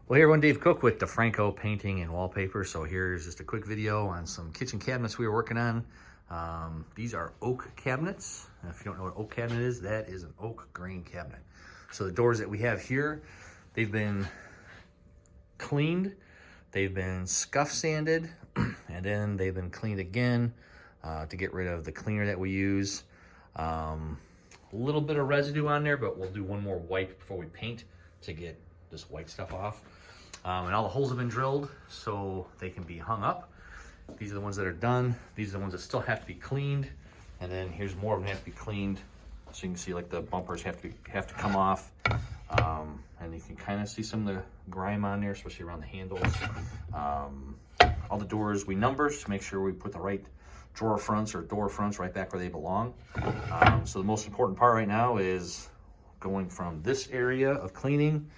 Well, hey everyone, Dave Cook with DeFranco Painting and Wallpaper. So here's just a quick video on some kitchen cabinets we were working on. These are oak cabinets. And if you don't know what oak cabinet is, that is an oak grain cabinet. So the doors that we have here, they've been cleaned, they've been scuff sanded, and then they've been cleaned again to get rid of the cleaner that we use. A little bit of residue on there, but we'll do one more wipe before we paint to get this white stuff off. And all the holes have been drilled so they can be hung up. These are the ones that are done. These are the ones that still have to be cleaned. And then here's more of them have to be cleaned. So you can see like the bumpers have to come off. And you can kind of see some of the grime on there, especially around the handles. All the doors we number to make sure we put the right drawer fronts or door fronts right back where they belong. So the most important part right now is going from this area of cleaning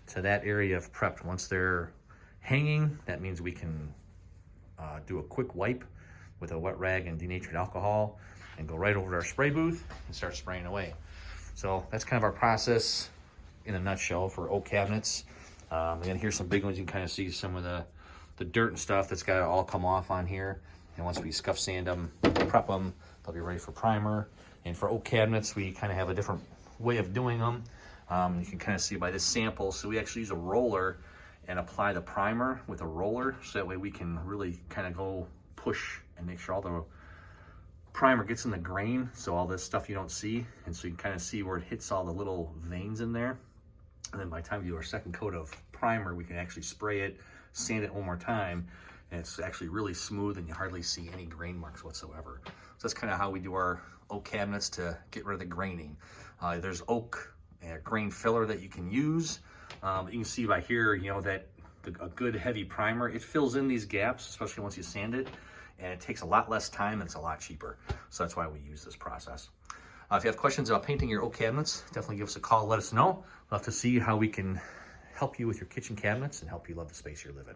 to that area of prepped. Once they're hanging, that means we can do a quick wipe with a wet rag and denatured alcohol and go right over to our spray booth and start spraying away. So that's kind of our process in a nutshell for oak cabinets. And here's some big ones. You can kind of see some of the dirt and stuff that's got to all come off on here. And once we scuff sand them, prep them, they'll be ready for primer. And for oak cabinets, we kind of have a different way of doing them. You can kind of see by this sample. So we actually use a roller and apply the primer with a roller. So that way we can really kind of go push and make sure all the primer gets in the grain. So all this stuff you don't see. And so you can kind of see where it hits all the little veins in there. And then by the time we do our second coat of primer, we can actually spray it, sand it one more time. And it's actually really smooth and you hardly see any grain marks whatsoever. So that's kind of how we do our oak cabinets to get rid of the graining. There's oak grain filler that you can use. You can see by here, you know, that a good heavy primer, it fills in these gaps, especially once you sand it, and it takes a lot less time and it's a lot cheaper. So that's why we use this process. If you have questions about painting your oak cabinets, definitely give us a call, let us know. We'll have to see how we can help you with your kitchen cabinets and help you love the space you're living.